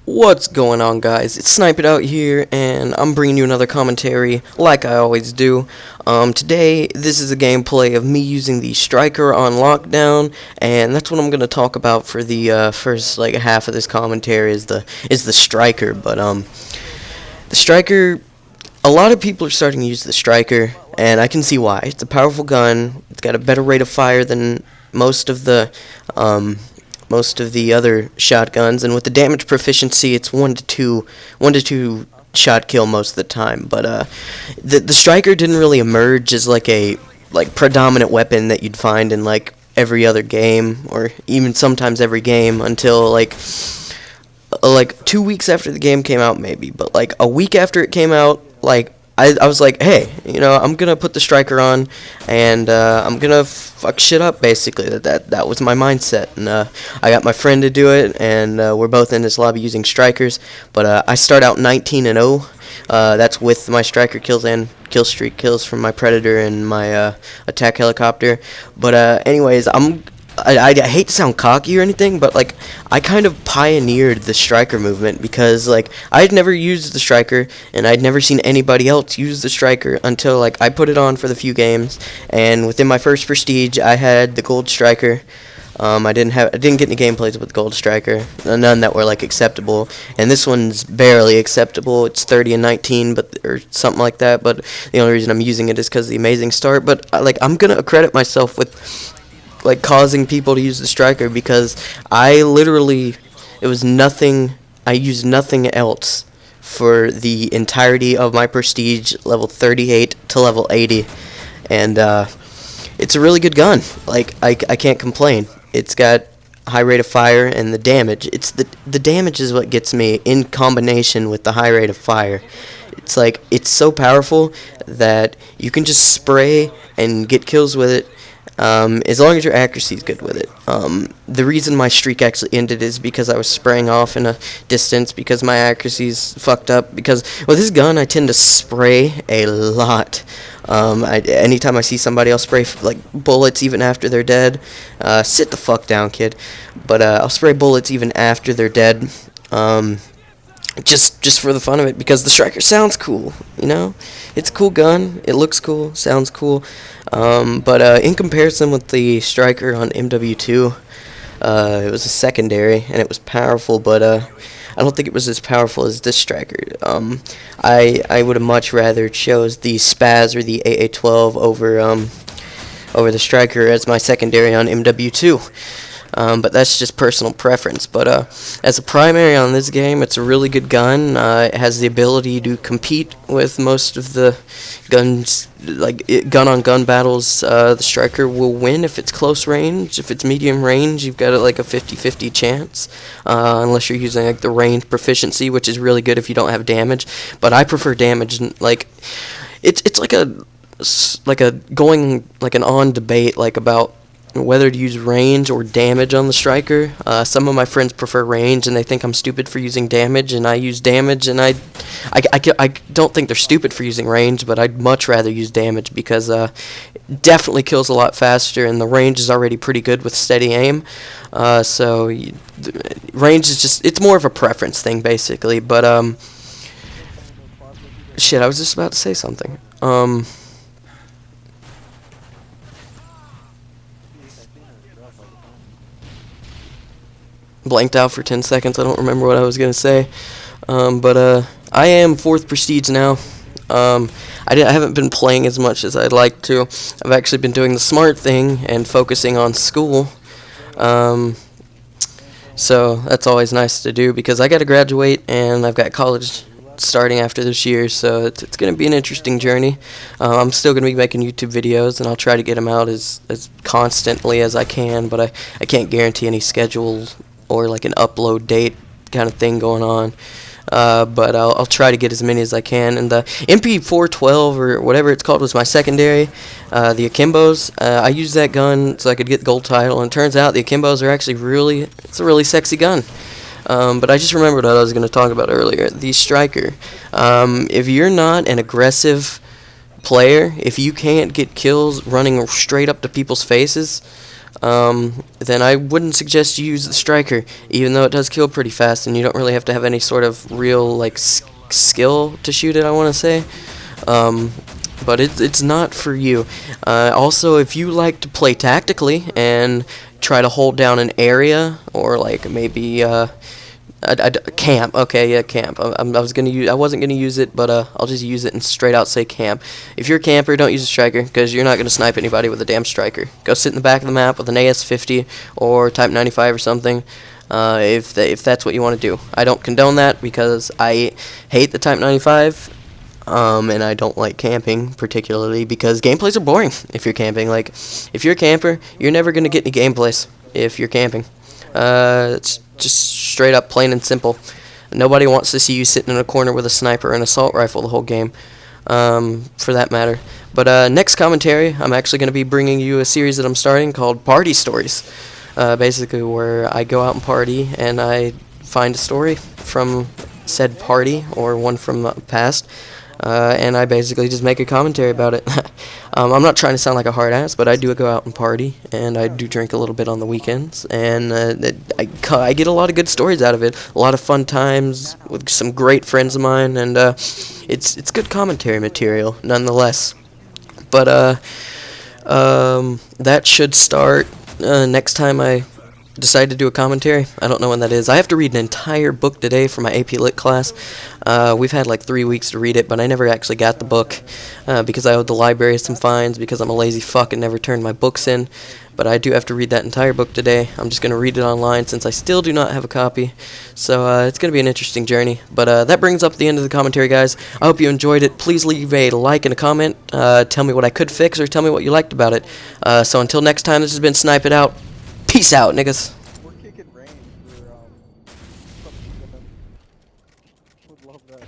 What's going on, guys? It's SnipeItOut here, and I'm bringing you another commentary like I always do. Today, this is a gameplay of me using the Striker on lockdown, and that's what I'm going to talk about for the first half of this commentary is the Striker. But the Striker, a lot of people are starting to use the Striker, and I can see why. It's a powerful gun. It's got a better rate of fire than most of the other shotguns, and with the damage proficiency, it's 1 to 2 shot kill most of the time. But the Striker didn't really emerge as a predominant weapon that you'd find in every other game, or even sometimes every game, until like 2 weeks after the game came out, maybe. But a week after it came out, I was like, hey, I'm gonna put the Striker on, and I'm gonna fuck shit up, basically. That was my mindset, and I got my friend to do it, and we're both in this lobby using Strikers. But I start out 19-0. That's with my Striker kills and kill streak kills from my Predator and my attack helicopter. But anyways, I hate to sound cocky or anything, but I kind of pioneered the Striker movement, because I'd never used the Striker, and I'd never seen anybody else use the Striker until I put it on for the few games. And within my first prestige, I had the Gold Striker. I didn't get any gameplays with Gold Striker, none that were acceptable, and this one's barely acceptable. It's 30 and 19, or something like that. But the only reason I'm using it is because of the amazing start. But I'm gonna accredit myself with causing people to use the Striker, because I used nothing else for the entirety of my prestige, level 38 to level 80, and it's a really good gun. I can't complain. It's got high rate of fire, and the damage, it's the damage is what gets me, in combination with the high rate of fire. It's so powerful that you can just spray and get kills with it, as long as your accuracy is good with it. The reason my streak actually ended is because I was spraying off in a distance, because my accuracy's fucked up. Because with this gun, I tend to spray a lot. Anytime I see somebody else spray bullets even after they're dead, sit the fuck down, kid. But I'll spray bullets even after they're dead. Just for the fun of it, because the Striker sounds cool, It's a cool gun, it looks cool, sounds cool, but in comparison with the Striker on MW2, it was a secondary, and it was powerful, but I don't think it was as powerful as this Striker. I would have much rather chose the Spaz or the AA-12 over the Striker as my secondary on MW2. But that's just personal preference. But as a primary on this game, it's a really good gun. It has the ability to compete with most of the guns, gun-on-gun battles. The Striker will win if it's close range. If it's medium range, you've got a 50-50 chance, unless you're using the range proficiency, which is really good if you don't have damage. But I prefer damage. It's an on debate about whether to use range or damage on the Striker. Some of my friends prefer range, and they think I'm stupid for using damage, and I use damage, and I don't think they're stupid for using range, but I'd much rather use damage, because it definitely kills a lot faster, and the range is already pretty good with steady aim. So range is it's more of a preference thing, basically. But shit, I was just about to say something. Blanked out for 10 seconds. I don't remember what I was going to say. But I am 4th prestige now. I haven't been playing as much as I'd like to. I've actually been doing the smart thing and focusing on school. So that's always nice to do, because I got to graduate, and I've got college starting after this year, so it's going to be an interesting journey. I'm still going to be making YouTube videos, and I'll try to get them out as constantly as I can, but I can't guarantee any schedule or an upload date kind of thing going on. But I'll try to get as many as I can. And the MP412 or whatever it's called was my secondary. The Akimbos, I used that gun so I could get the gold title, and it turns out the Akimbos are actually it's a really sexy gun. But I just remembered what I was going to talk about earlier. The Striker. If you're not an aggressive player, if you can't get kills running straight up to people's faces, then I wouldn't suggest you use the striker, even though it does kill pretty fast, and you don't really have to have any sort of real like skill to shoot it, I want to say. But it's not for you. Also, if you like to play tactically and try to hold down an area, or like maybe camp. Okay, yeah, camp. I wasn't gonna use it, but I'll just use it and straight out say camp. If you're a camper, don't use a striker because you're not gonna snipe anybody with a damn striker. Go sit in the back of the map with an AS-50 or Type 95 or something. If that's what you want to do. I don't condone that because I hate the Type 95. And I don't like camping particularly because gameplays are boring if you're camping. Like, if you're a camper, you're never gonna get any gameplays if you're camping. It's just straight up plain and simple. Nobody wants to see you sitting in a corner with a sniper and assault rifle the whole game, for that matter. But next commentary, I'm actually going to be bringing you a series that I'm starting called Party Stories. Basically where I go out and party and I find a story from said party or one from the past. And I basically just make a commentary about it. I'm not trying to sound like a hard ass, but I do go out and party, and I do drink a little bit on the weekends, and I get a lot of good stories out of it, a lot of fun times with some great friends of mine, and it's good commentary material nonetheless. But that should start next time I decide to do a commentary. I don't know when that is. I have to read an entire book today for my AP Lit class. We've had like 3 weeks to read it, but I never actually got the book because I owed the library some fines because I'm a lazy fuck and never turned my books in. But I do have to read that entire book today. I'm just going to read it online since I still do not have a copy. So it's going to be an interesting journey. But that brings up the end of the commentary, guys. I hope you enjoyed it. Please leave a like and a comment. Tell me what I could fix or tell me what you liked about it. So until next time, this has been Snipe It Out. Peace out, niggas. We're kicking rain for would love that.